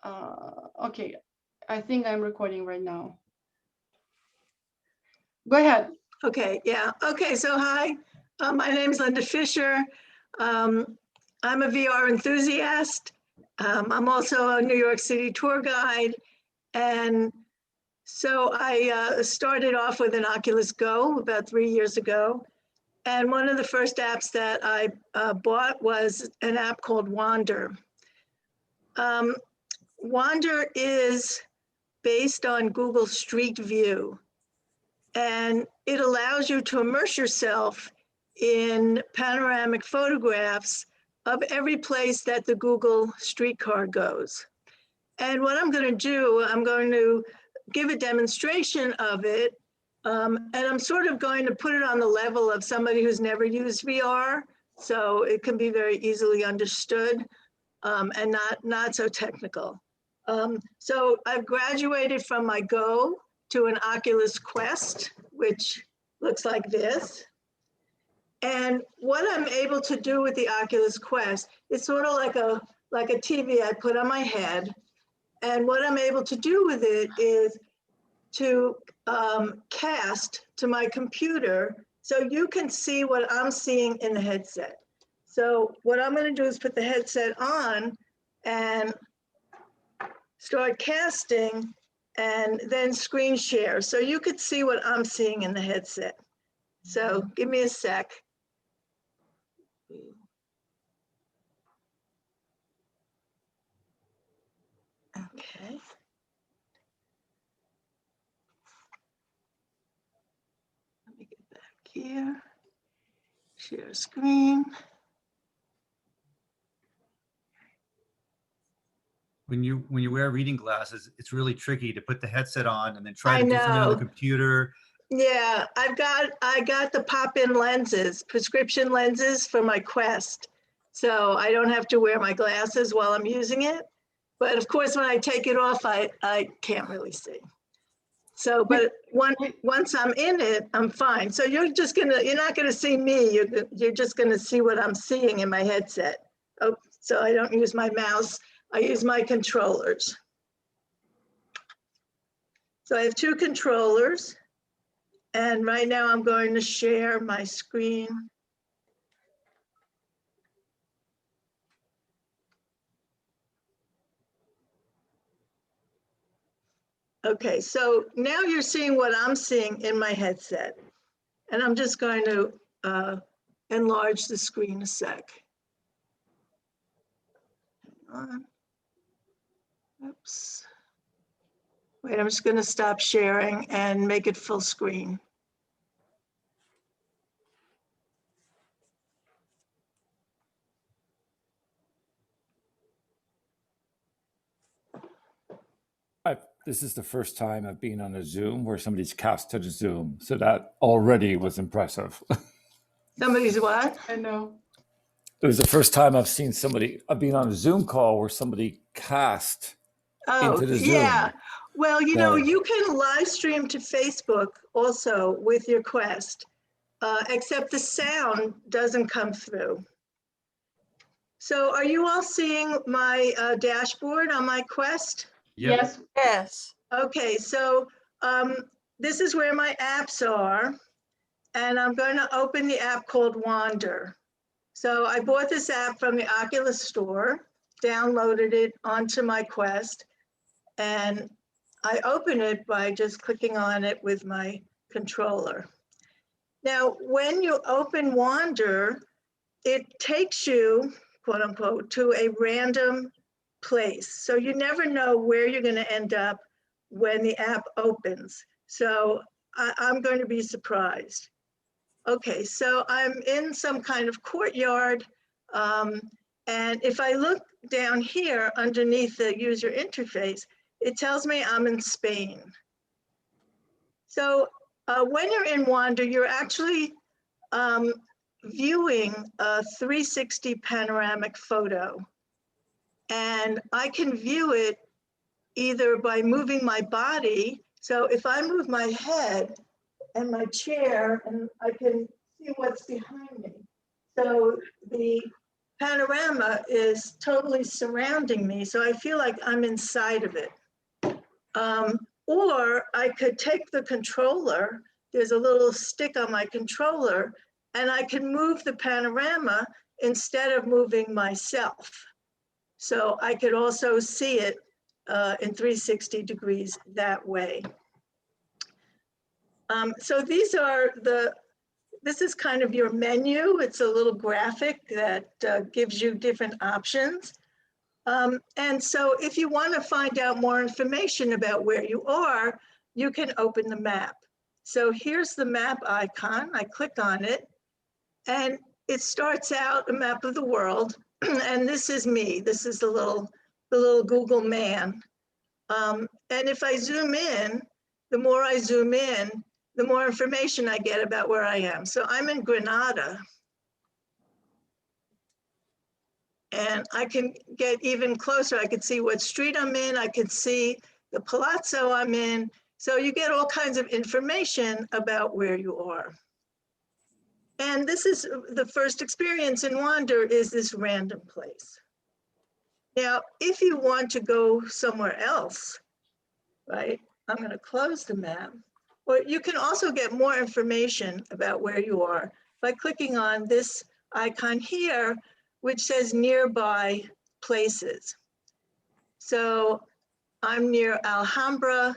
Okay, I think I'm recording right now. Go ahead. Okay, yeah. Okay, so hi, my name is Linda Fisher. I'm a VR enthusiast. I'm also a New York City tour guide. And so I started off with an Oculus Go about 3 years ago. And one of the first apps that I bought was an app called Wander. Wander is based on Google Street View. And it allows you to immerse yourself in panoramic photographs of every place that the Google streetcar goes. And what I'm going to do, I'm going to give a demonstration of it. And I'm sort of going to put it on the level of somebody who's never used VR. So it can be very easily understood and not so technical. So I've graduated from my Go to an Oculus Quest, which looks like this. And what I'm able to do with the Oculus Quest, it's sort of like a TV I put on my head. And what I'm able to do with it is to cast to my computer so you can see what I'm seeing in the headset. So what I'm going to do is put the headset on and start casting and then screen share. So you could see what I'm seeing in the headset. So give me a sec. Okay. Let me get back here. Share screen. When you wear reading glasses, it's really tricky to put the headset on and then try to do something on the computer. Yeah, I got the pop-in lenses, prescription lenses for my Quest. So I don't have to wear my glasses while I'm using it. But of course, when I take it off, I can't really see. So, but once I'm in it, I'm fine. So you're not gonna see me. You're just gonna see what I'm seeing in my headset. Oh, so I don't use my mouse. I use my controllers. So I have 2 controllers. And right now I'm going to share my screen. Okay, so now you're seeing what I'm seeing in my headset. And I'm just going to enlarge the screen a sec. Hang on. Oops. Wait, I'm just going to stop sharing and make it full screen. This is the first time I've been on a Zoom where somebody's cast to the Zoom. So that already was impressive. Somebody's what? I know. It was the first time I've been on a Zoom call where somebody cast into the Zoom. Yeah. Well, you know, you can live stream to Facebook also with your Quest, except the sound doesn't come through. So are you all seeing my dashboard on my Quest? Yep. Yes. Yes. Okay, so this is where my apps are, and I'm going to open the app called Wander. So I bought this app from the Oculus store, downloaded it onto my Quest, and I open it by just clicking on it with my controller. Now, when you open Wander, it takes you, quote unquote, to a random place. So you never know where you're going to end up when the app opens. So I'm going to be surprised. Okay, so I'm in some kind of courtyard. And if I look down here underneath the user interface, it tells me I'm in Spain. So when you're in Wander, you're actually viewing a 360 panoramic photo. And I can view it either by moving my body. So if I move my head and my chair, and I can see what's behind me. So the panorama is totally surrounding me, so I feel like I'm inside of it. Or I could take the controller, there's a little stick on my controller, and I can move the panorama instead of moving myself. So I could also see it in 360 degrees that way. So these are this is kind of your menu. It's a little graphic that gives you different options. And so if you want to find out more information about where you are, you can open the map. So here's the map icon. I click on it, and it starts out a map of the world. And this is me. This is the little Google man. And if I zoom in, the more I zoom in, the more information I get about where I am. So I'm in Granada. And I can get even closer. I can see what street I'm in. I can see the palazzo I'm in. So you get all kinds of information about where you are. And this is the first experience in Wander, is this random place. Now, if you want to go somewhere else, right, I'm going to close the map. Or you can also get more information about where you are by clicking on this icon here, which says nearby places. So I'm near Alhambra.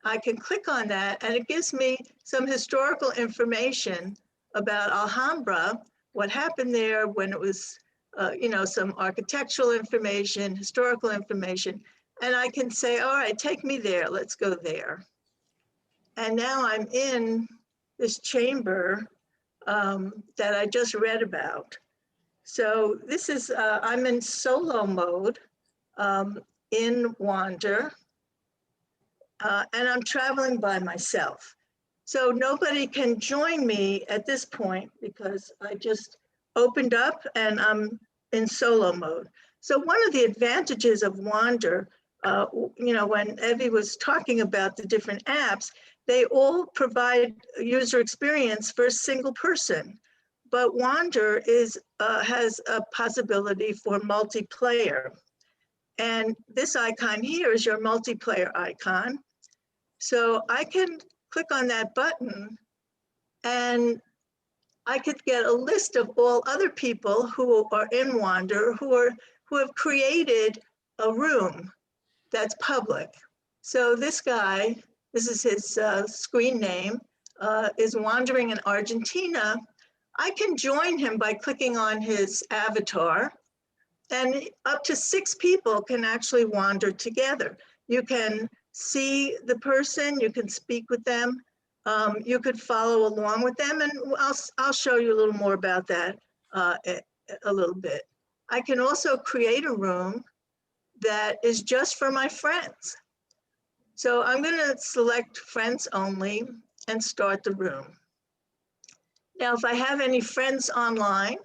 I can click on that, and it gives me some historical information about Alhambra, what happened there when it was, you know, some architectural information, historical information. And I can say, all right, take me there, let's go there. And now I'm in this chamber that I just read about. So this is, I'm in solo mode in Wander, and I'm traveling by myself. So nobody can join me at this point because I just opened up and I'm in solo mode. So one of the advantages of Wander, you know, when Evie was talking about the different apps, they all provide a user experience for a single person. But Wander has a possibility for multiplayer. And this icon here is your multiplayer icon. So I can click on that button and I could get a list of all other people who are in Wander who have created a room that's public. So this guy, this is his screen name, is wandering in Argentina. I can join him by clicking on his avatar, and up to 6 people can actually wander together. You can see the person, you can speak with them, you could follow along with them, and I'll show you a little more about that a little bit. I can also create a room that is just for my friends. So I'm gonna select friends only and start the room. Now, if I have any friends online,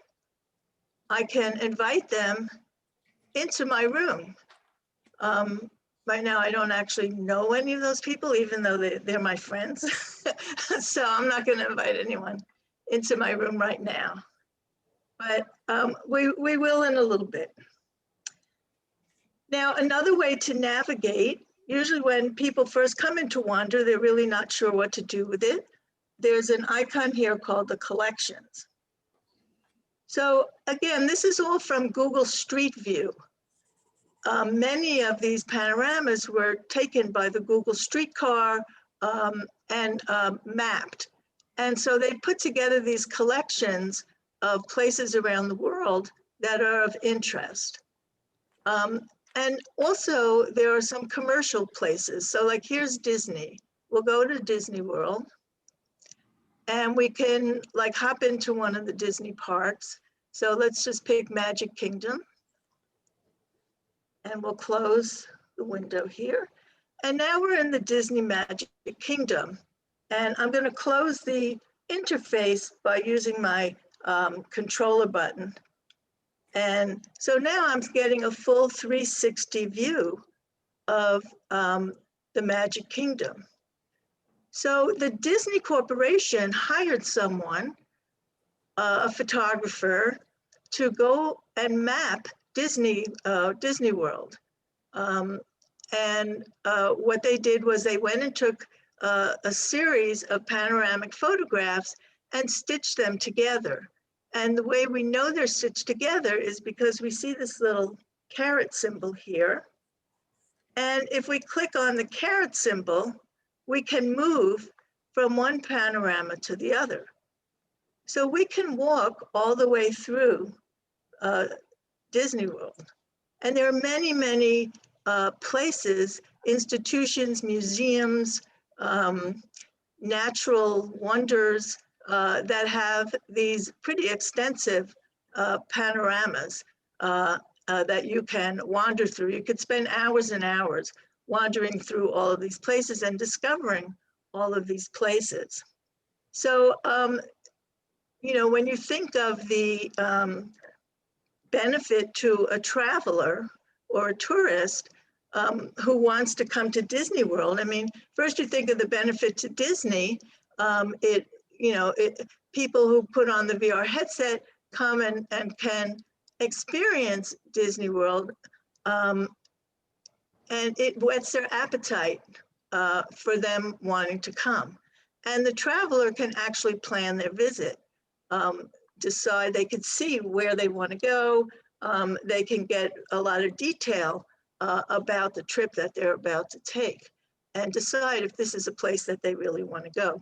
I can invite them into my room. Right now, I don't actually know any of those people, even though they're my friends. So I'm not gonna invite anyone into my room right now. But we will in a little bit. Now, another way to navigate, usually when people first come into Wander, they're really not sure what to do with it. There's an icon here called the collections. So again, this is all from Google Street View. Many of these panoramas were taken by the Google Streetcar and mapped. And so they put together these collections of places around the world that are of interest. And also there are some commercial places. So like here's Disney. We'll go to Disney World and we can like hop into one of the Disney parks. So let's just pick Magic Kingdom. And we'll close the window here. And now we're in the Disney Magic Kingdom. And I'm gonna close the interface by using my controller button. And so now I'm getting a full 360 view of the Magic Kingdom. So the Disney Corporation hired someone, a photographer, to go and map Disney World. What they did was they went and took a series of panoramic photographs and stitched them together. And the way we know they're stitched together is because we see this little caret symbol here. And if we click on the caret symbol, we can move from one panorama to the other. So we can walk all the way through Disney World. And there are many, many places, institutions, museums, natural wonders that have these pretty extensive panoramas that you can wander through. You could spend hours and hours wandering through all of these places and discovering all of these places. So, you know, when you think of the benefit to a traveler or a tourist who wants to come to Disney World, I mean, first you think of the benefit to Disney. People who put on the VR headset come and can experience Disney World, and it whets their appetite for them wanting to come. And the traveler can actually plan their visit, decide, they could see where they want to go. They can get a lot of detail about the trip that they're about to take and decide if this is a place that they really want to go.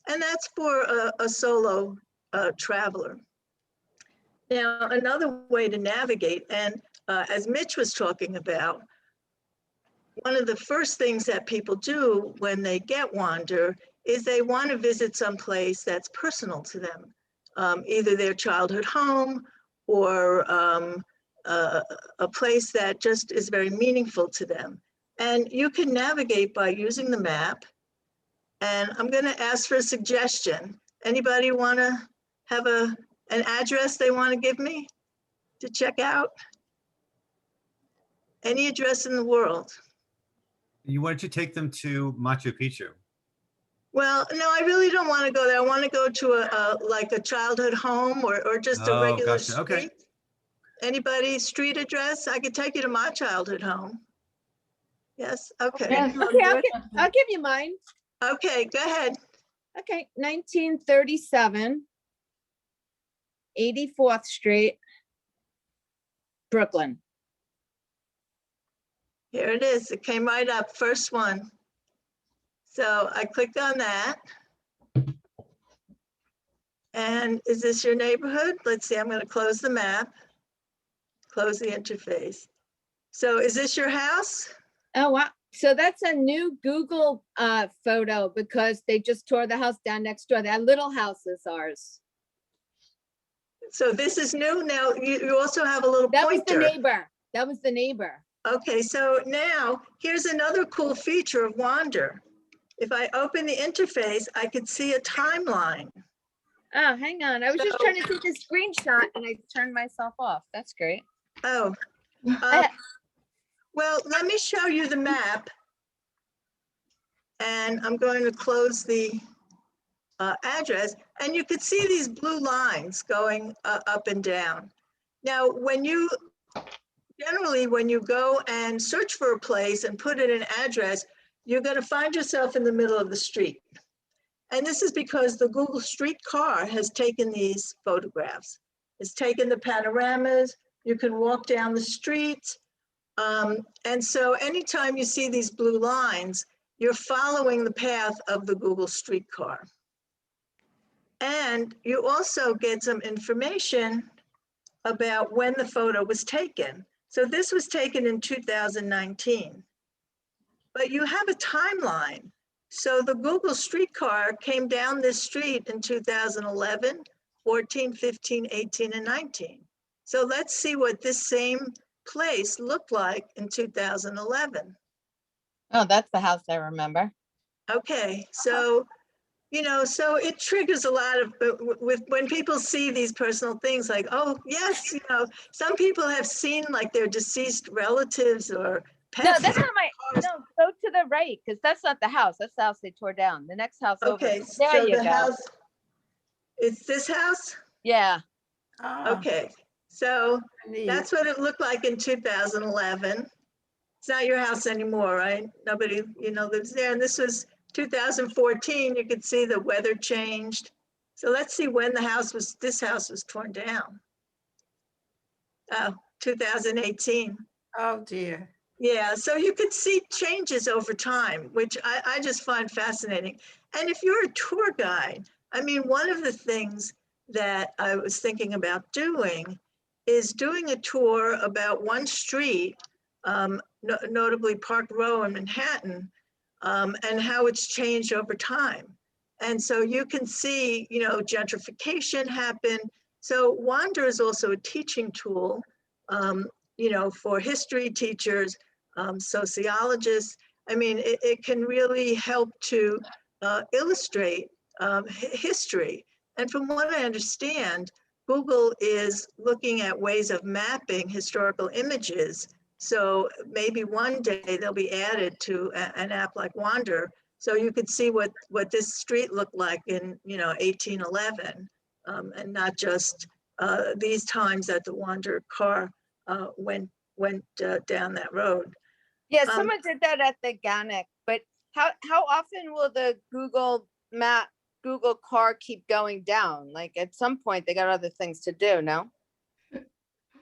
And that's for a solo traveler. Now, another way to navigate, and as Mitch was talking about, one of the first things that people do when they get Wander is they want to visit some place that's personal to them, either their childhood home or a place that just is very meaningful to them. And you can navigate by using the map. And I'm going to ask for a suggestion. Anybody want to have an address they want to give me to check out? Any address in the world? Why don't you take them to Machu Picchu? Well, no, I really don't want to go there. I want to go to like a childhood home or just a regular gotcha. Okay. street. Anybody street address? I could take you to my childhood home. Yes, okay. Yes. Okay, I'll give you mine. Okay, go ahead. Okay, 1937, 84th Street, Brooklyn. Here it is. It came right up, first one. So I clicked on that. And is this your neighborhood? Let's see, I'm going to close the map, close the interface. So is this your house? Oh, wow. So that's a new Google photo because they just tore the house down next door. That little house is ours. So this is new. Now you also have a little That was pointer. the neighbor. That was the neighbor. Okay, so now here's another cool feature of Wander. If I open the interface, I could see a timeline. Oh, hang on. I was just So- trying to take a screenshot and I turned myself off. That's great. Oh, well, let me show you the map. And I'm going to close the address. And you could see these blue lines going up and down. Now, generally, when you go and search for a place and put in an address, you're going to find yourself in the middle of the street. And this is because the Google Streetcar has taken these photographs. It's taken the panoramas. You can walk down the street. And so anytime you see these blue lines, you're following the path of the Google Streetcar. And you also get some information about when the photo was taken. So this was taken in 2019. But you have a timeline. So the Google Streetcar came down this street in 2011, 14, 15, 18, and 19. So let's see what this same place looked like in 2011. Oh, that's the house I remember. Okay, so, you know, so it triggers a lot of, when people see these personal things like, oh, yes, you know, some people have seen like their deceased relatives or No, pets. that's not my, no, go to the right, because that's not the house. That's the house they tore down. The next house over. Okay, There so you the go. house, it's this house? Yeah. Okay, So Neat. that's what it looked like in 2011. It's not your house anymore, right? Nobody, lives there. And this was 2014. You could see the weather changed. So let's see when this house was torn down. Oh, 2018. Oh, dear. Yeah, so you could see changes over time, which I just find fascinating. And if you're a tour guide, I mean, one of the things that I was thinking about doing is doing a tour about one street, notably Park Row in Manhattan, and how it's changed over time. And so you can see, gentrification happen. So Wander is also a teaching tool, for history teachers, sociologists. I mean, it can really help to illustrate history. And from what I understand, Google is looking at ways of mapping historical images. So maybe one day they'll be added to an app like Wander. So you could see what this street looked like in 1811, and not just these times that the Wander car went down that road. Yeah, someone did that at the Ganic, but how often will the Google car keep going down? Like at some point they got other things to do, no?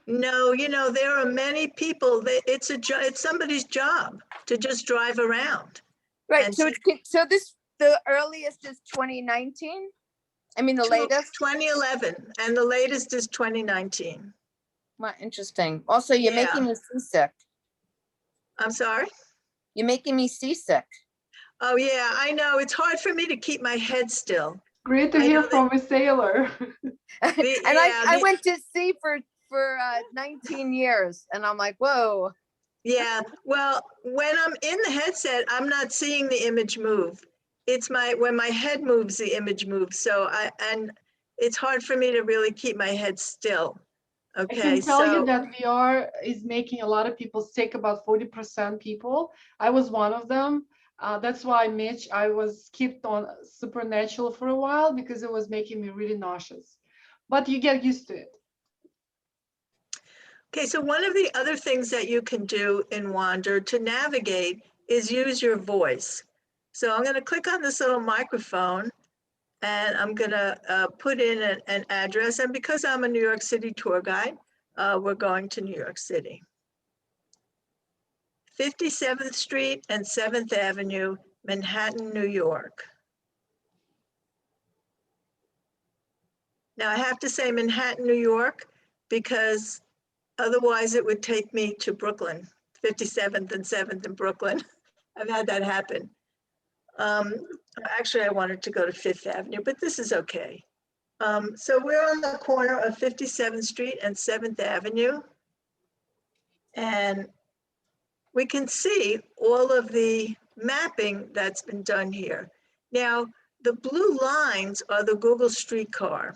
No, there are many people that it's somebody's job to just drive around. Right, And so the earliest is 2019? I mean, the latest? 2011, and the latest is 2019. Well, interesting. Also, you're Yeah. making me seasick. I'm sorry? You're making me seasick. Oh yeah, I know. It's hard for me to keep my head still. Great to I hear know from a sailor. I went to sea for 19 years and I'm like, whoa. Yeah, well, when I'm in the headset, I'm not seeing the image move. It's when my head moves, the image moves. So and it's hard for me to really keep my head still. I Okay, can tell so you that VR is making a lot of people sick, about 40% people. I was one of them. That's why, Mitch, I was skipped on Supernatural for a while because it was making me really nauseous. But you get used to it. okay, so one of the other things that you can do in Wander to navigate is use your voice. So I'm going to click on this little microphone and I'm going to put in an address. And because I'm a New York City tour guide, we're going to New York City. 57th Street and 7th Avenue, Manhattan, New York. Now I have to say Manhattan, New York, because otherwise it would take me to Brooklyn, 57th and 7th in Brooklyn. I've had that happen. Actually, I wanted to go to 5th Avenue, but this is okay. So we're on the corner of 57th Street and 7th Avenue. And we can see all of the mapping that's been done here. Now, the blue lines are the Google streetcar.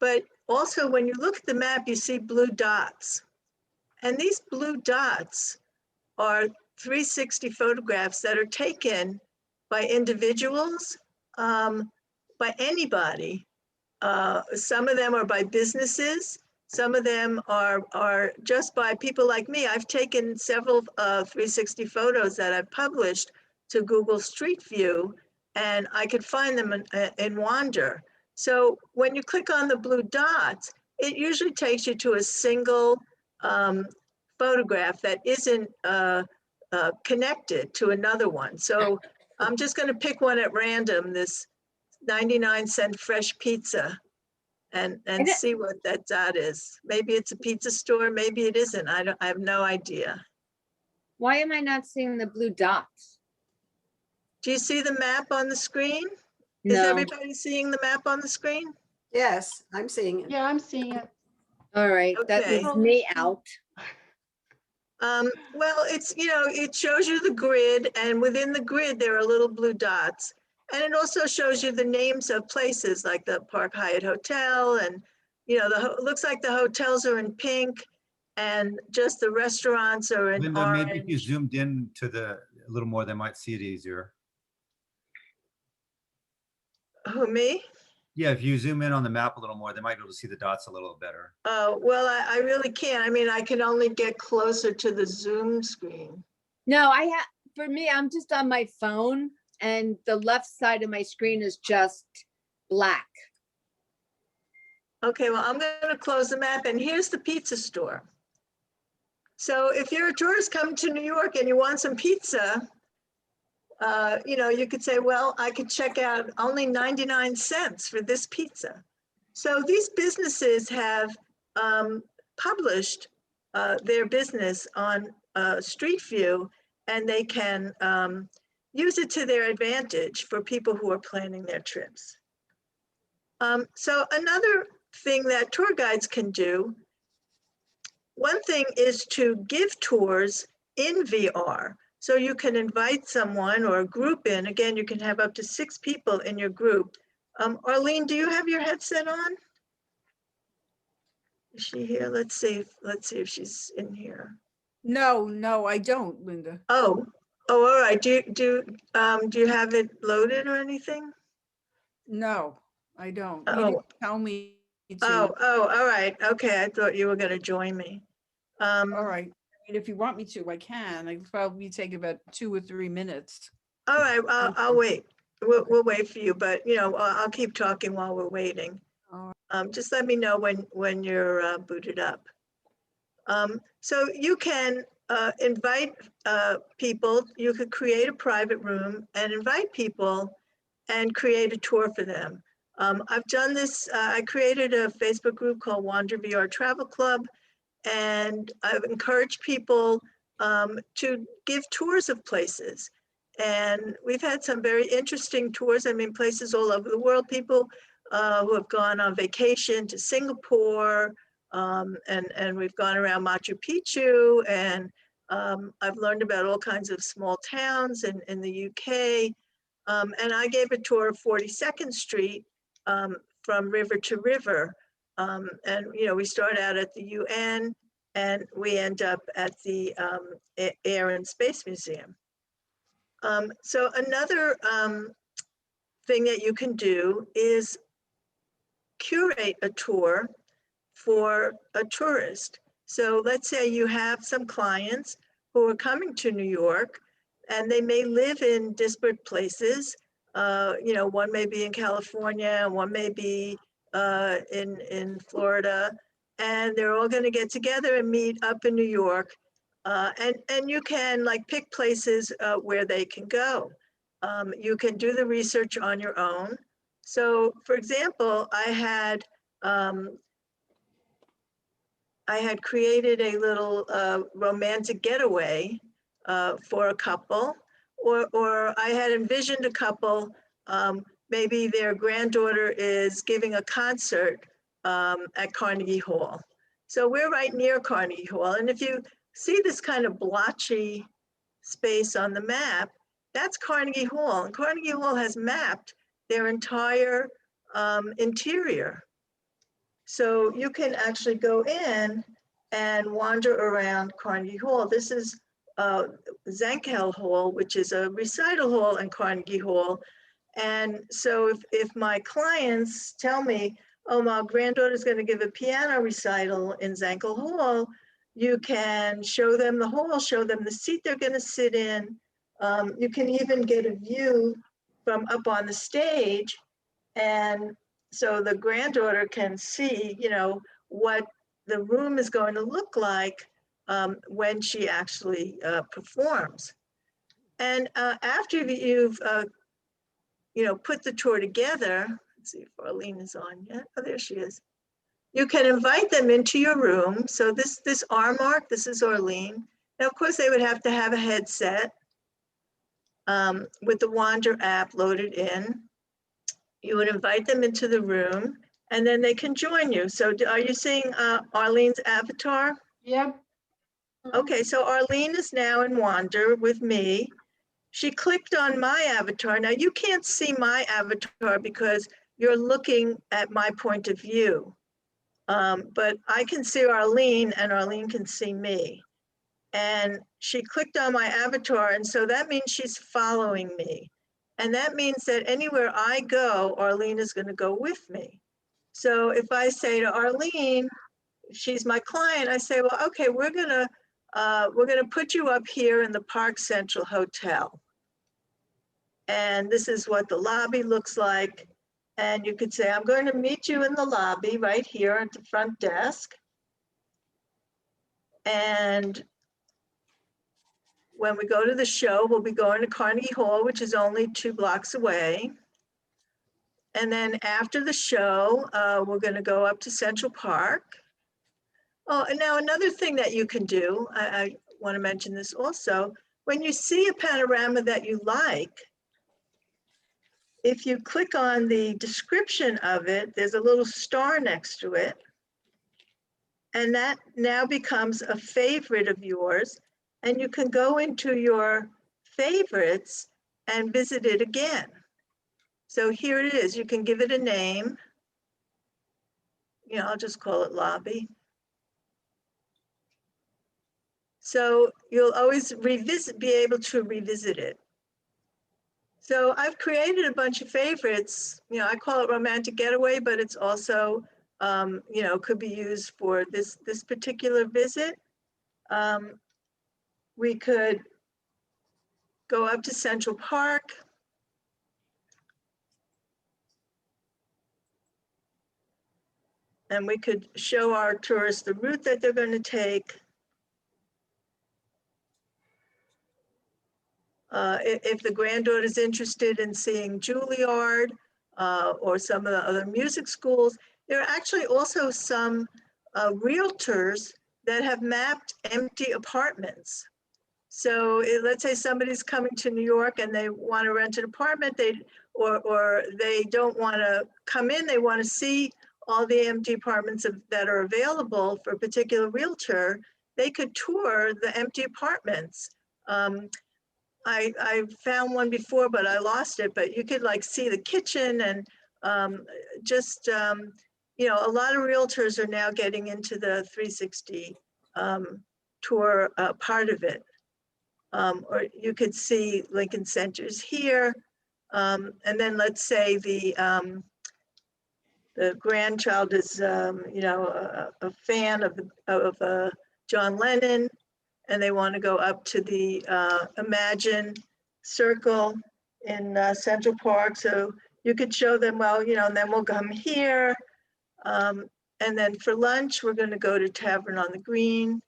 But also when you look at the map, you see blue dots. And these blue dots are 360 photographs that are taken by individuals, by anybody. Some of them are by businesses. Some of them are just by people like me. I've taken several 360 photos that I've published to Google Street View, and I could find them in Wander. So when you click on the blue dots, it usually takes you to a single photograph that isn't connected to another one. So I'm just going to pick one at random, this 99-cent fresh pizza, and see what that dot is. Maybe it's a pizza store, maybe it isn't. I have no idea. Why am I not seeing the blue dots? Do you see the map on the screen? Is No. everybody seeing the map on the screen? Yes, I'm seeing it. Yeah, I'm seeing it. All right, that Okay. leaves me out. Well, it's, it shows you the grid, and within the grid, there are little blue dots. And it also shows you the names of places like the Park Hyatt Hotel, and, it looks like the hotels are in pink, and just the restaurants are in Linda, orange. maybe if you zoomed in to a little more, they might see it easier. Who, me? Yeah, if you zoom in on the map a little more, they might be able to see the dots a little better. Oh, well, I really can't. I mean, I can only get closer to the Zoom screen. No, for me, I'm just on my phone and the left side of my screen is just black. Okay, well, I'm going to close the map, and here's the pizza store. So if you're a tourist coming to New York and you want some pizza, you know, you could say, well, I could check out only 99 cents for this pizza. So these businesses have published their business on Street View, and they can use it to their advantage for people who are planning their trips. So another thing that tour guides can do, one thing is to give tours in VR. So you can invite someone or a group in. Again, you can have up to 6 people in your group. Arlene, do you have your headset on? Is she here? Let's see if she's in here. No, I don't, Linda. Oh, all right. Do you have it loaded or anything? No, I don't. You Oh. didn't tell me to. Oh, all right. Okay, I thought you were going to join me. All right. I mean, if you want me to, I can. It'll probably take about 2 or 3 minutes. All right, I'll wait. We'll wait for you, but you know, I'll keep talking while we're waiting. All Just let me know when you're booted up. So you can invite people. You could create a private room and invite people and create a tour for them. I've done this. I created a Facebook group called WonderVR Travel Club, and I've encouraged people to give tours of places. And we've had some very interesting tours. I mean, places all over the world, people who have gone on vacation to Singapore, and we've gone around Machu Picchu, and I've learned about all kinds of small towns in the UK. And I gave a tour of 42nd Street from river to river. And, you know, we start out at the UN and we end up at the Air and Space Museum. So another thing that you can do is curate a tour for a tourist. So let's say you have some clients who are coming to New York and they may live in disparate places. You know, one may be in California, one may be in Florida, and they're all going to get together and meet up in New York. And you can like pick places where they can go. You can do the research on your own. So for example, I had created a little romantic getaway for a couple, or I had envisioned a couple, maybe their granddaughter is giving a concert at Carnegie Hall. So we're right near Carnegie Hall. And if you see this kind of blotchy space on the map, that's Carnegie Hall. And Carnegie Hall has mapped their entire interior. So you can actually go in and wander around Carnegie Hall. This is Zankel Hall, which is a recital hall in Carnegie Hall. And so if my clients tell me, oh, my granddaughter's going to give a piano recital in Zankel Hall, you can show them the hall, show them the seat they're going to sit in. You can even get a view from up on the stage. And so the granddaughter can see, you know, what the room is going to look like when she actually performs. And after you've, you know, put the tour together, let's see if Arlene is on yet. Oh, there she is. You can invite them into your room. So this R mark, this is Arlene. Now, of course, they would have to have a headset with the Wander app loaded in. You would invite them into the room and then they can join you. So are you seeing Arlene's avatar? Yep. Okay, so Arlene is now in Wander with me. She clicked on my avatar. Now you can't see my avatar because you're looking at my point of view. But I can see Arlene and Arlene can see me. And she clicked on my avatar, and so that means she's following me. And that means that anywhere I go, Arlene is going to go with me. So if I say to Arlene, she's my client, I say, well, okay, we're gonna put you up here in the Park Central Hotel. And this is what the lobby looks like. And you could say, I'm going to meet you in the lobby right here at the front desk. And when we go to the show, we'll be going to Carnegie Hall, which is only 2 blocks away. And then after the show, we're going to go up to Central Park. Oh, and now another thing that you can do, I want to mention this also, when you see a panorama that you like, if you click on the description of it, there's a little star next to it. And that now becomes a favorite of yours. And you can go into your favorites and visit it again. So here it is. You can give it a name. You know, I'll just call it lobby. So you'll always be able to revisit it. So I've created a bunch of favorites. You know, I call it romantic getaway, but it's also, you know, could be used for this particular visit. We could go up to Central Park. And we could show our tourists the route that they're going to take. If the granddaughter is interested in seeing Juilliard or some of the other music schools, there are actually also some realtors that have mapped empty apartments. So let's say somebody's coming to New York and they want to rent an apartment, or they don't want to come in, they want to see all the empty apartments that are available for a particular realtor. They could tour the empty apartments. I found one before, but I lost it, but you could like see the kitchen and you know, a lot of realtors are now getting into the 360 tour part of it. Or you could see Lincoln Center's here. And then let's say the grandchild is, you know, a fan of John Lennon, and they want to go up to the Imagine Circle in Central Park. So you could show them, well, you know, and then we'll come here. And then for lunch, we're going to go to Tavern on the Green.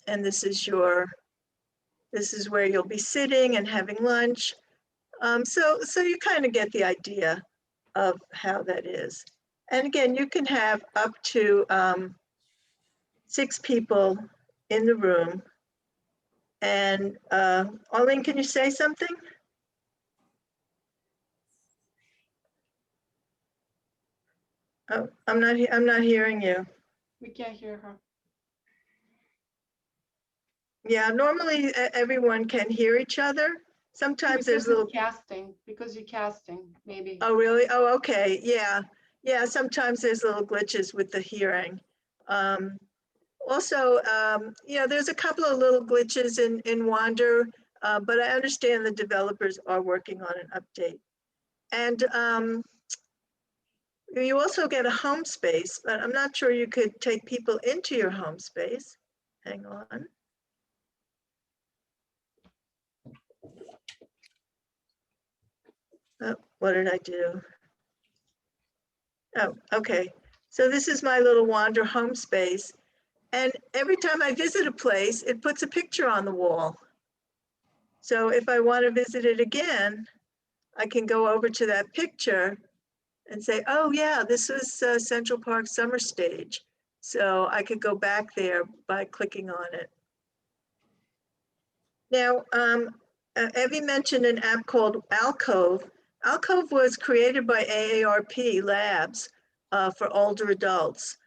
And this is where you'll be sitting and having lunch. So you kind of get the idea of how that is. And again, you can have up to 6 people in the room. And Arlene, can you say something? Oh, I'm not hearing you. We can't hear her. Yeah, normally everyone can hear each other. Sometimes there's little casting, because you're casting, maybe. Oh, really? Oh, okay. Yeah. Yeah, sometimes there's little glitches with the hearing. Also, you know, there's a couple of little glitches in Wander, but I understand the developers are working on an update. And you also get a home space, but I'm not sure you could take people into your home space. Hang on. Oh, what did I do? Oh, okay. So this is my little Wander home space. And every time I visit a place, it puts a picture on the wall. So if I want to visit it again, I can go over to that picture and say, oh yeah, this was Central Park Summer Stage. So I could go back there by clicking on it. Now, Evie mentioned an app called Alcove. Alcove was created by AARP Labs for older adults.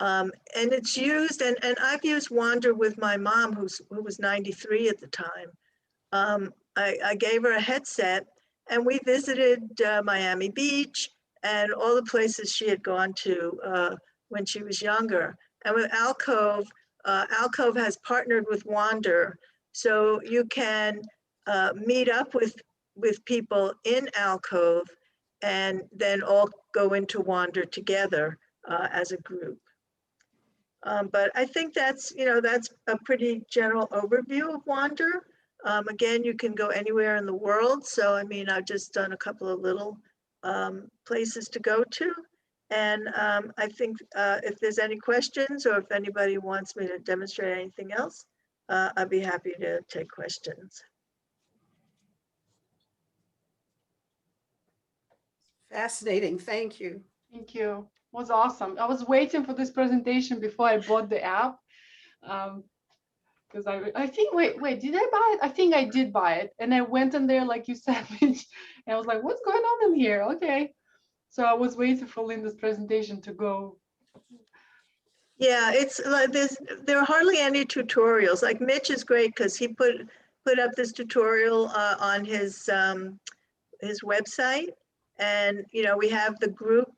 And it's used, and I've used Wander with my mom, who was 93 at the time. I gave her a headset, and we visited Miami Beach and all the places she had gone to when she was younger. And with Alcove, Alcove has partnered with Wander, so you can meet up with with people in Alcove and then all go into Wander together as a group. But I think that's, that's a pretty general overview of Wander. Again, you can go anywhere in the world. So, I mean, I've just done a couple of little places to go to. And I think if there's any questions or if anybody wants me to demonstrate anything else, I'd be happy to take questions. Fascinating. Thank you. Thank you. It was awesome. I was waiting for this presentation before I bought the app. Because I think, wait, did I buy it? I think I did buy it. And I went in there, like you said, and I was like, what's going on in here? Okay. So I was waiting for Linda's presentation to go. Yeah, it's like there are hardly any tutorials. Like Mitch is great because he put up this tutorial on his website, and we have the group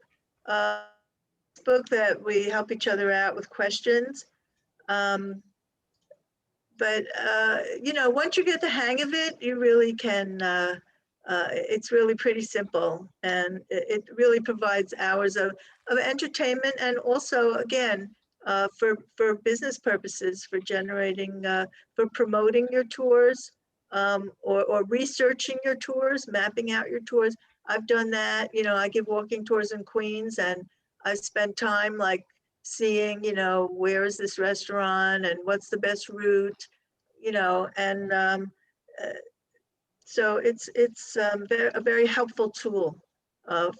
book that we help each other out with questions. But once you get the hang of it, you really can. It's really pretty simple, and it really provides hours of entertainment, and also again. For business purposes, for generating, for promoting your tours, or researching your tours, mapping out your tours. I've done that. I give walking tours in Queens, and I spend time like seeing, where is this restaurant and what's the best route, and so it's a very helpful tool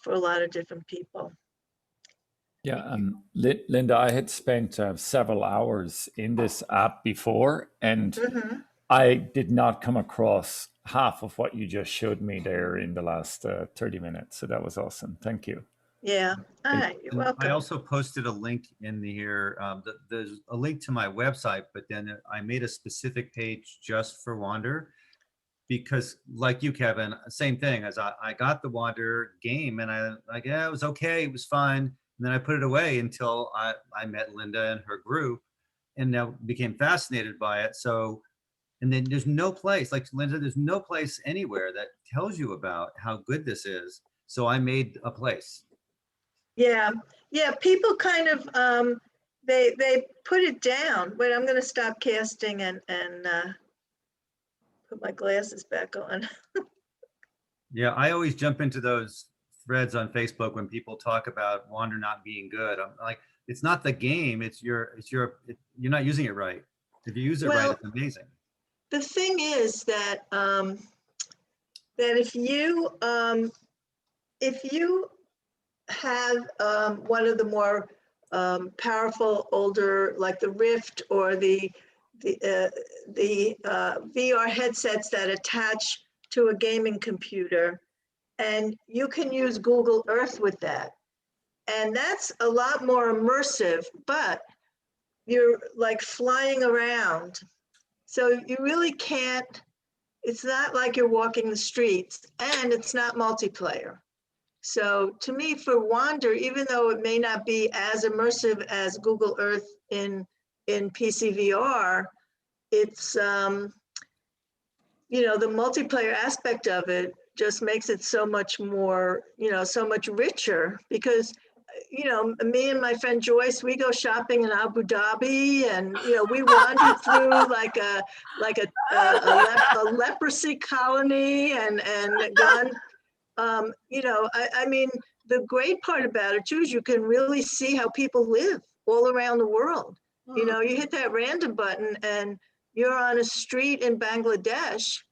for a lot of different people. Yeah, Linda, I had spent several hours in this app before, and I did not come across half of what you just showed me there in the last 30 minutes. So that was awesome. Thank you. Yeah, all right, you're welcome. I also posted a link in here. There's a link to my website, but then I made a specific page just for Wander. Because like you, Kevin, same thing as I got the Wander game, and it was okay, it was fun. And then I put it away until I met Linda and her group, and now became fascinated by it. So, and then there's no place, like Linda, there's no place anywhere that tells you about how good this is. So I made a place. Yeah, people kind of, they put it down. Wait, I'm gonna stop casting and put my glasses back on. Yeah, I always jump into those threads on Facebook when people talk about Wander not being good. I'm like, it's not the game, you're not using it right. If you use it right, it's amazing. The thing is that that if you have one of the more powerful older, like the Rift or the VR headsets that attach to a gaming computer, and you can use Google Earth with that. And that's a lot more immersive, but you're like flying around. So you really can't, it's not like you're walking the streets, and it's not multiplayer. So to me, for Wander, even though it may not be as immersive as Google Earth in PCVR, it's, the multiplayer aspect of it just makes it so much more, so much richer, because, me and my friend Joyce, we go shopping in Abu Dhabi, and, we wander through like a leprosy colony and gone, I mean, the great part about it too is you can really see how people live all around the world. You hit that random button and you're on a street in Bangladesh,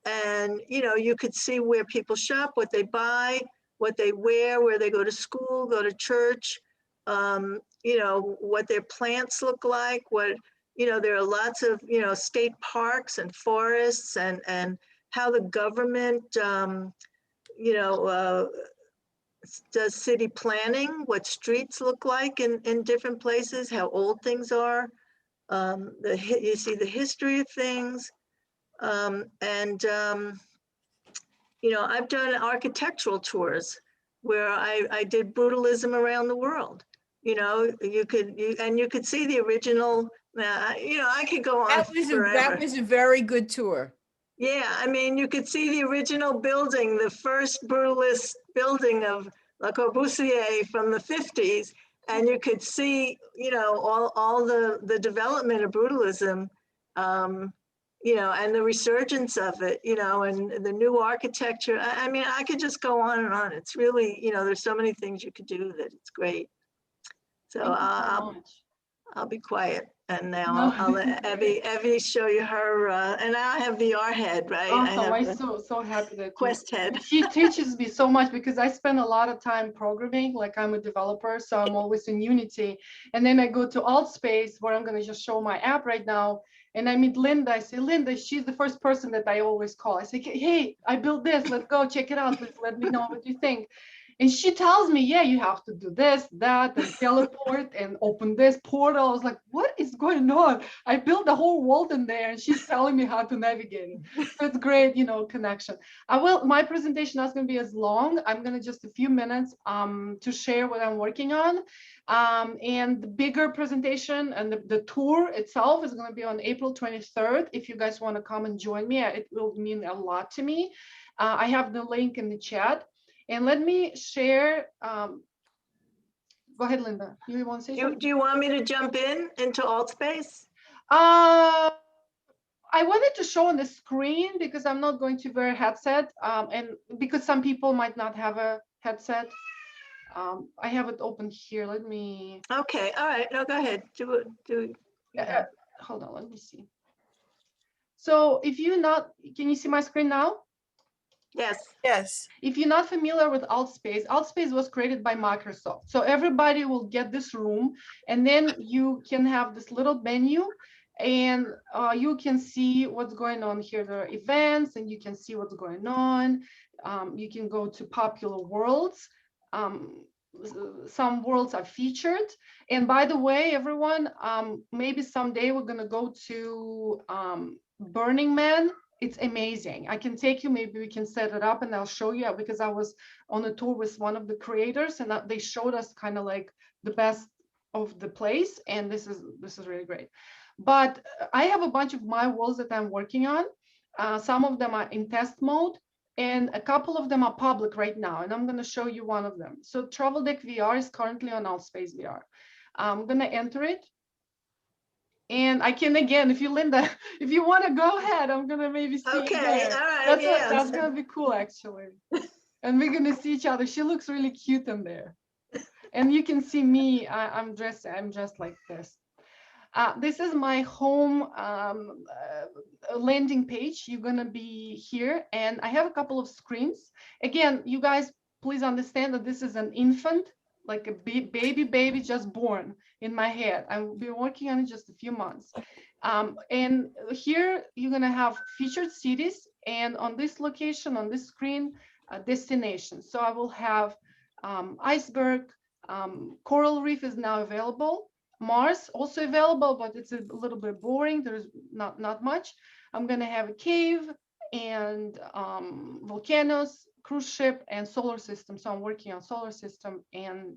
and you could see where people shop, what they buy, what they wear, where they go to school, go to church, what their plants look like, there are lots of, state parks and forests, and how the government, does city planning, what streets look like in different places, how old things are. You see the history of things. I've done architectural tours where I did brutalism around the world. You could see the original. I could go on forever. That was a very good tour. Yeah, I mean, you could see the original building, the first brutalist building of Le Corbusier from the 50s. And you could see, you know, all the development of brutalism, you know, and the resurgence of it, you know, and the new architecture. I mean, I could just go on and on. It's really, you know, there's so many things you could do that it's great. So Thank you so much. I'll be quiet. And now No. I'll let Evie show you her, and now I have VR head, right? I Awesome. have I'm the so happy that Quest head. she teaches me so much because I spend a lot of time programming, like I'm a developer, so I'm always in Unity. And then I go to Altspace where I'm going to just show my app right now. And I meet Linda. I say, Linda, she's the first person that I always call. I say, hey, I built this. Let's go check it out. Please let me know what you think. And she tells me, yeah, you have to do this, that, and teleport and open this portal. I was like, what is going on? I built a whole world in there and she's telling me how to navigate it. So it's great, you know, connection. My presentation is going to be as long. I'm going to just a few minutes to share what I'm working on. And the bigger presentation and the tour itself is going to be on April 23rd. If you guys want to come and join me, it will mean a lot to me. I have the link in the chat. And let me share. Go ahead, Linda. You want to say something? Do you want me to jump into Altspace? I wanted to show on the screen because I'm not going to wear a headset, and because some people might not have a headset. I have it open here. Let me. Okay. All right. No, go ahead. Hold on. Let me see. So if you're not, can you see my screen now? Yes. Yes. If you're not familiar with Altspace was created by Microsoft. So everybody will get this room, and then you can have this little menu, and you can see what's going on here. There are events, and you can see what's going on. You can go to popular worlds. Some worlds are featured. And by the way, everyone, maybe someday we're going to go to Burning Man. It's amazing. I can take you, maybe we can set it up and I'll show you, because I was on a tour with one of the creators and they showed us kind of like the best of the place. And this is really great. But I have a bunch of my worlds that I'm working on. Some of them are in test mode and a couple of them are public right now. And I'm going to show you one of them. So TravelDeckVR is currently on Altspace VR. I'm going to enter it. And I can, again, if you, Linda, if you want to go ahead, I'm going to maybe see you Okay. there. All right. That's going to be cool, actually. And we're going to see each other. She looks really cute in there. And you can see me, I'm dressed like this. This is my home landing page. You're going to be here. And I have a couple of screens. Again, you guys, please understand that this is an infant, like a baby just born in my head. I've been working on it just a few months. And here you're going to have featured cities. And on this location, on this screen, destinations. So I will have iceberg, coral reef is now available. Mars also available, but it's a little bit boring. There's not much. I'm going to have a cave and volcanoes, cruise ship, and solar system. So I'm working on solar system and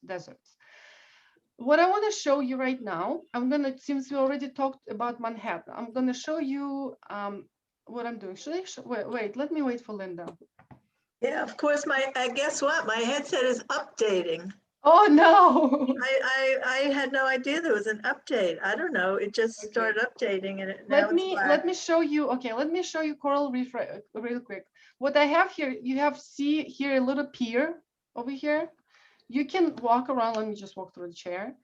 deserts. What I want to show you right now, since we already talked about Manhattan, I'm going to show you what I'm doing. Should I wait, let me wait for Linda. Yeah, of course. Guess what? My headset is updating. Oh no! I had no idea there was an update. I don't know. It just started updating, and let me show you. Okay, let me show you coral reef real quick. What I have here, see here a little pier over here. You can walk around. Let me just walk through the chair.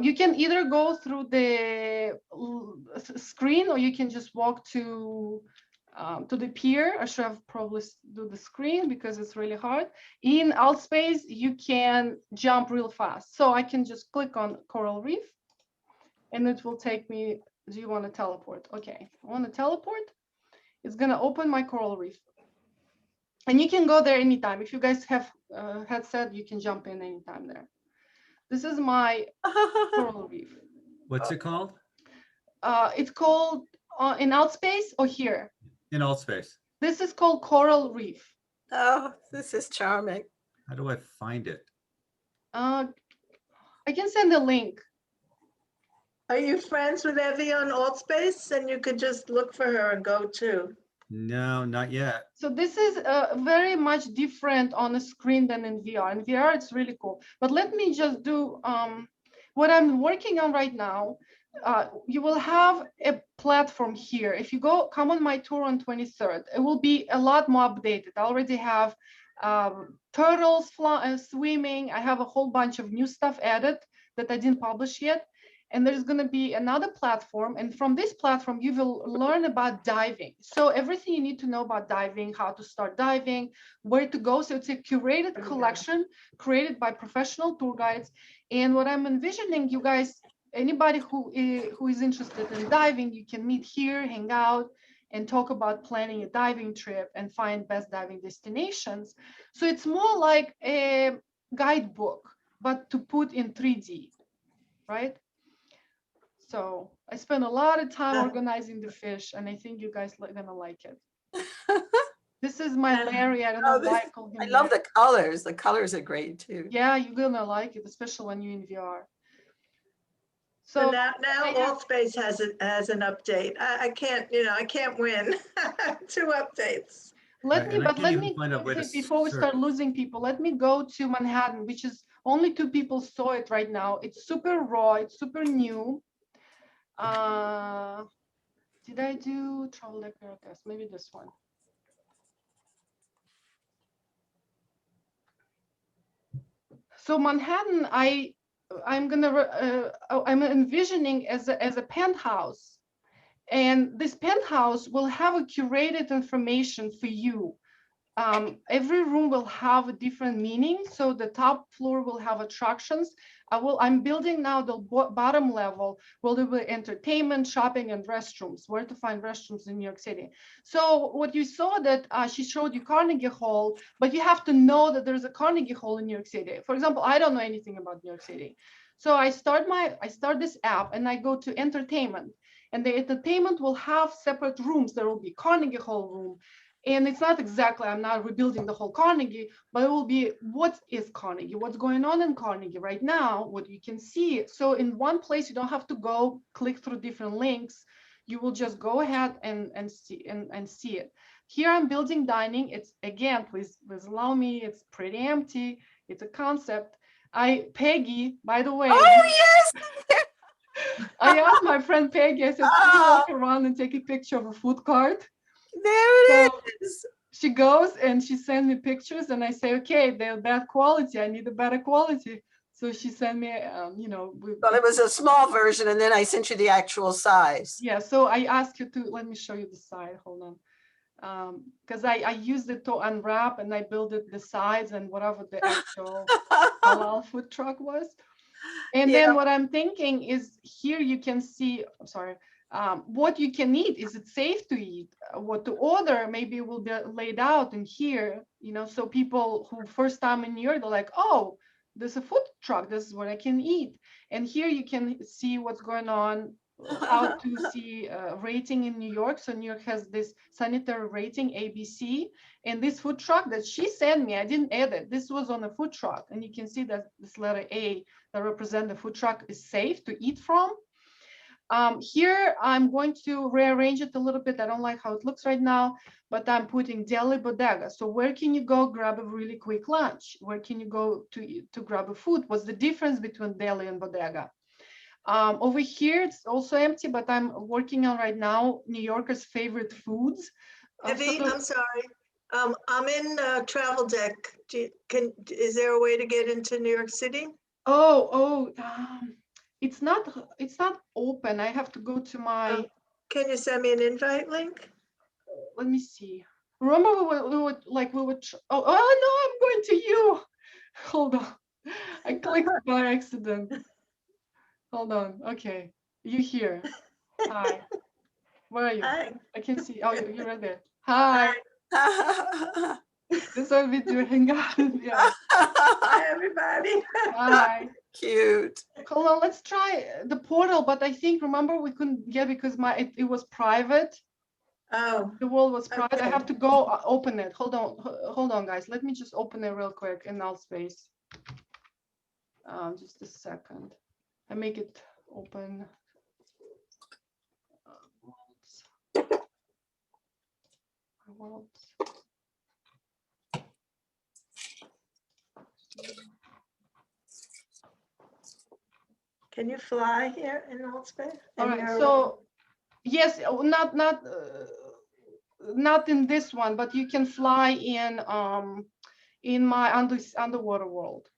You can either go through the screen or you can just walk to the pier. I should have probably do the screen because it's really hard. In Altspace, you can jump real fast. So I can just click on coral reef and it will take me. Do you want to teleport? Okay, I want to teleport. It's going to open my coral reef. And you can go there anytime. If you guys have headset, you can jump in anytime there. This is my coral reef. What's it called? It's called in Altspace or here? In Altspace. This is called coral reef. Oh, this is charming. How do I find it? I can send a link. Are you friends with Evie on Altspace? And you could just look for her and go too. No, not yet. So this is very much different on the screen than in VR. In VR, it's really cool. But let me just do what I'm working on right now. You will have a platform here. If you come on my tour on 23rd, it will be a lot more updated. I already have turtles swimming. I have a whole bunch of new stuff added that I didn't publish yet. And there's going to be another platform. And from this platform, you will learn about diving. So everything you need to know about diving, how to start diving, where to go. So it's a curated collection created by professional tour guides. And what I'm envisioning, you guys, anybody who is interested in diving, you can meet here, hang out, and talk about planning a diving trip and find best diving destinations. So it's more like a guidebook, but to put in 3D, right? So I spent a lot of time organizing the fish, and I think you guys are gonna like it. This is my Larry. I don't know why I call him I love Larry. the colors. The colors are great too. Yeah, you're gonna like it, especially when you're in VR. So So now I have- Altspace has an update. I can't, I can't win. 2 updates. let me, And I but can't let even me, find a way to before we start search. losing people, let me go to Manhattan, which is only 2 people saw it right now. It's super raw, it's super new. Did I do TravelDeckVR test? Maybe this one. So Manhattan, I'm envisioning as a penthouse, and this penthouse will have a curated information for you. Every room will have a different meaning. So the top floor will have attractions. I'm building now the bottom level where there will be entertainment, shopping, and restrooms, where to find restrooms in New York City. So what you saw that she showed you Carnegie Hall, but you have to know that there's a Carnegie Hall in New York City. For example, I don't know anything about New York City. So I start this app and I go to entertainment, and the entertainment will have separate rooms. There will be Carnegie Hall room. And it's not exactly, I'm not rebuilding the whole Carnegie, but it will be, what is Carnegie? What's going on in Carnegie right now? What you can see. So in one place, you don't have to go click through different links. You will just go ahead and see it. Here I'm building dining. It's, again, please allow me. It's pretty empty. It's a concept. Peggy, by the way. Oh, yes. I asked my friend Peggy, I said, can you walk around and take a picture of a food cart? There it is. She goes and she sent me pictures, and I say, okay, they're bad quality. I need a better quality. So she sent me, Well, it was a small version, and then I sent you the actual size. yeah. So I asked you to, let me show you the side. Hold on. Because I used it to unwrap, and I built it the sides and whatever the actual halal food truck was. And then what I'm thinking is, here you can see, I'm sorry, what you can eat. Is it safe to eat? What to order maybe will be laid out in here, so people who first time in New York, they're like, oh, there's a food truck, this is what I can eat. And here you can see what's going on, how to see rating in New York. So New York has this sanitary rating, ABC, and this food truck that she sent me, I didn't edit, this was on a food truck, and you can see that this letter A that represent the food truck is safe to eat from. Here, I'm going to rearrange it a little bit. I don't like how it looks right now, but I'm putting deli bodega. So where can you go grab a really quick lunch? Where can you go to grab a food? What's the difference between deli and bodega? Over here, it's also empty, but I'm working on right now New Yorkers' favorite foods. Evie, I'm sorry. I'm in Travel Deck. Is there a way to get into New York City? It's not open. I have to go to my. Can you send me an invite link? Let me see. Remember we would. Oh no, I'm going to you. Hold on. I clicked by accident. Hold on. Okay. You here. Hi. Where are you? Hi. I can see. Oh, you're right there. Hi. This is what we do. Hang out. Yeah. Hi, everybody. Hi. Cute. Hold on, let's try the portal, but I think, remember, we couldn't get because it was private. Oh. The wall was private. Okay. I have to go open it. Hold on, guys. Let me just open it real quick in Altspace. Just a second. I make it open. worlds. Can you fly here in Old Space? All right, so yes, not in this one, but you can fly in my underwater world.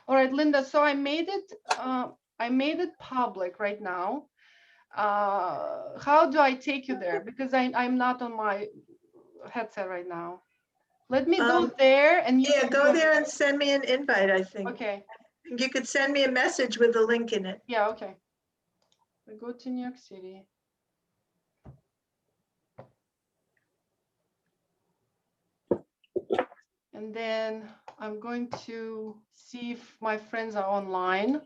All right, Linda, so I made it public right now. How do I take you there? Because I'm not on my headset right now. Let me go there and you Yeah, can go join there me. and send me an invite, I think. Okay, You could send me a message with a link in it. yeah, okay. We go to New York City. And then I'm going to see if my friends are online.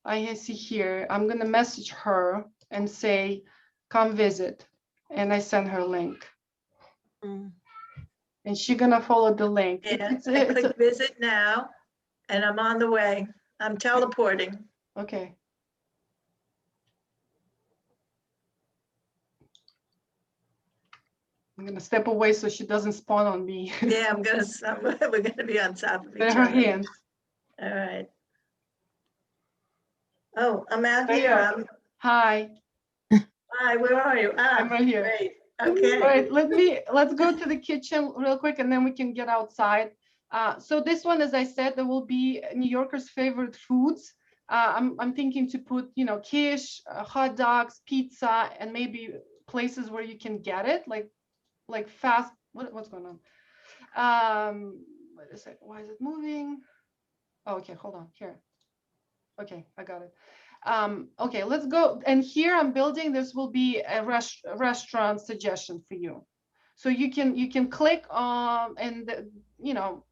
I see here, I'm gonna message her and say, come visit. And I send her a link. Mm. And she's gonna follow the link. Yeah, I click visit now, and I'm on the way. I'm teleporting. Okay. I'm gonna step away so she doesn't spawn on me. Yeah, we're gonna be on top of each There her other. hands. All right. Oh, I'm out There you here. are. Hi, Hi, where are you? I'm right here. Great. All Okay. right, let's go to the kitchen real quick and then we can get outside. So this one, as I said, there will be New Yorkers' favorite foods. I'm thinking to put, quiche, hot dogs, pizza, and maybe places where you can get it, like fast. What's going on? Wait a second. Why is it moving? Oh, okay, hold on here. Okay, I got it. Okay, let's go. And here I'm building, this will be a restaurant suggestion for you. So you can click on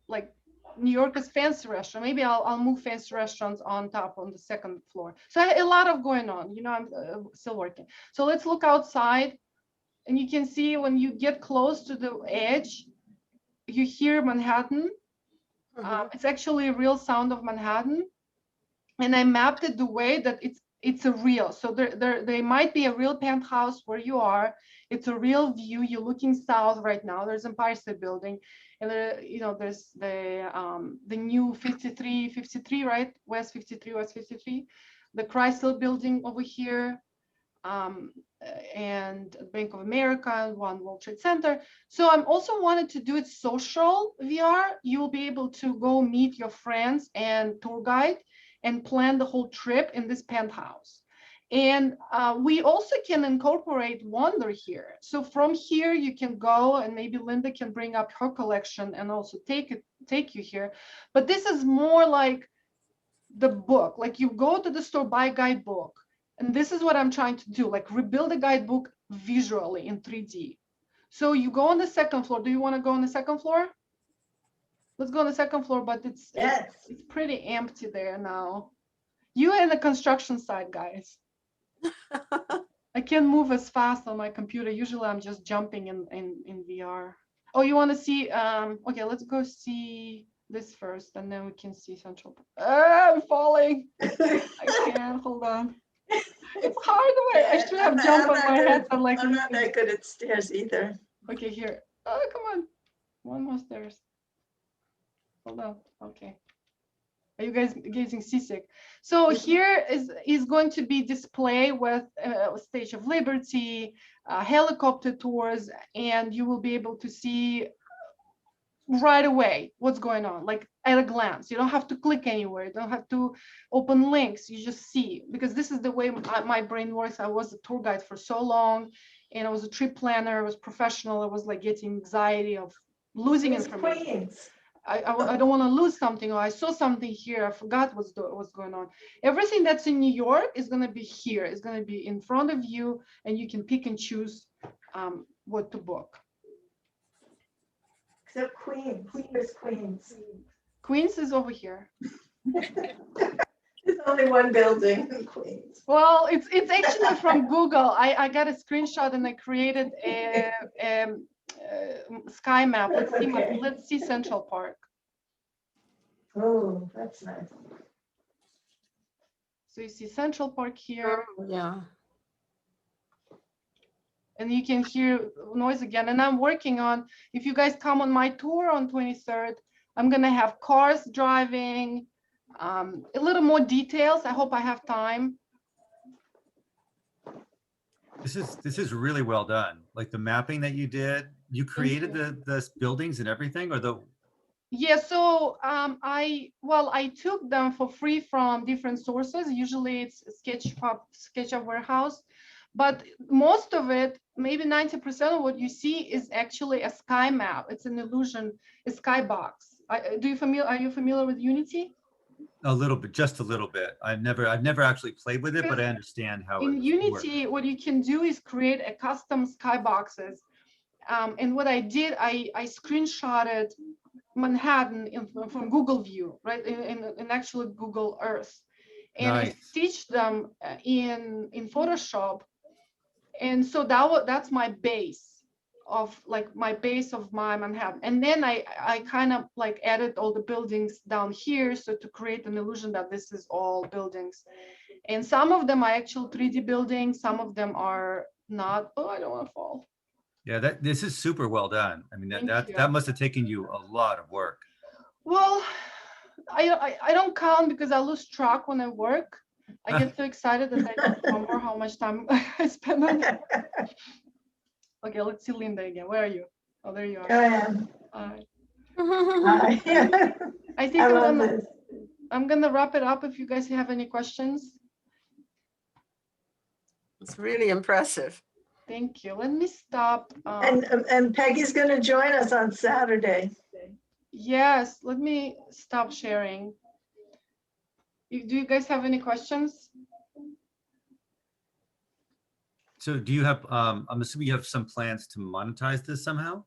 like New York is fancy restaurant. Maybe I'll move fancy restaurants on top on the second floor. So a lot of going on, I'm still working. So let's look outside and you can see when you get close to the edge, you hear Manhattan. It's actually a real sound of Manhattan. And I mapped it the way that it's a real. So there might be a real penthouse where you are. It's a real view. You're looking south right now. There's Empire State Building, and there's the new 53, right? West 53, the Chrysler Building over here, and Bank of America, and One World Trade Center. So I'm also wanted to do it social VR. You will be able to go meet your friends and tour guide and plan the whole trip in this penthouse. And we also can incorporate Wander here. So from here you can go, and maybe Linda can bring up her collection and also take you here. But this is more like the book, like you go to the store, buy a guidebook. And this is what I'm trying to do, like rebuild a guidebook visually in 3D. So you go on the second floor. Do you want to go on the second floor? Let's go on the second floor, but it's pretty empty there now. You in the construction site, guys. I can't move as fast on my computer. Usually I'm just jumping in VR. Oh, you want to see? Okay, let's go see this first, and then we can see Central. I'm falling. I can't. Hold on. It's hard. I should have jumped on my head. But like, I'm not that good at stairs either. Okay, here. Oh, come on. One more stairs. Hold on. Okay. Are you guys getting seasick? So here is going to be display with Stage of Liberty, helicopter tours, and you will be able to see right away what's going on, like at a glance. You don't have to click anywhere. You don't have to open links. You just see, because this is the way my brain works. I was a tour guide for so long, and I was a trip planner. I was professional. I was like getting anxiety of losing information. I don't want to lose something, or I saw something here, I forgot what's going on. Everything that's in New York is going to be here. It's going to be in front of you, and you can pick and choose what to book. Except Queens. Where's Queens? Queens is over here. There's only one building in Queens. Well, it's actually from Google. I got a screenshot and I created a sky map. Let's see Central Park. Oh, that's nice. So you see Central Park here. Yeah. and you can hear noise again. And I'm working on, if you guys come on my tour on 23rd, I'm gonna have cars driving, a little more details. I hope I have time. This is really well done. Like the mapping that you did, you created the buildings and everything, or the Yeah, so I took them for free from different sources. Usually it's SketchUp Warehouse, but most of it, maybe 90% of what you see is actually a sky map. It's an illusion, a skybox. Are you familiar with Unity? a little bit, just a little bit. I've never actually played with it, but I understand how In it Unity, works. what you can do is create a custom skyboxes. And what I did, I screenshotted Manhattan from Google View, right, in actually Google Earth, and I Nice. stitched them in Photoshop, and so that's my base of my Manhattan, and then I kind of like added all the buildings down here, so to create an illusion that this is all buildings, and some of them are actual 3D buildings, some of them are not. Oh, I don't want to fall. Yeah, this is super well done. I mean, Thank you. that must have taken you a lot of work. Well, I don't count because I lose track when I work. I get so excited that I don't remember how much time I spend on it. Okay, let's see Linda again. Where are you? Oh, there you are. I am. Hi. Hi. I think I love this. I'm gonna wrap it up if you guys have any questions. It's really impressive. Thank you. Let me stop. And Peggy's going to join us on Saturday. Yes, let me stop sharing. Do you guys have any questions? So do you have, I'm assuming you have some plans to monetize this somehow?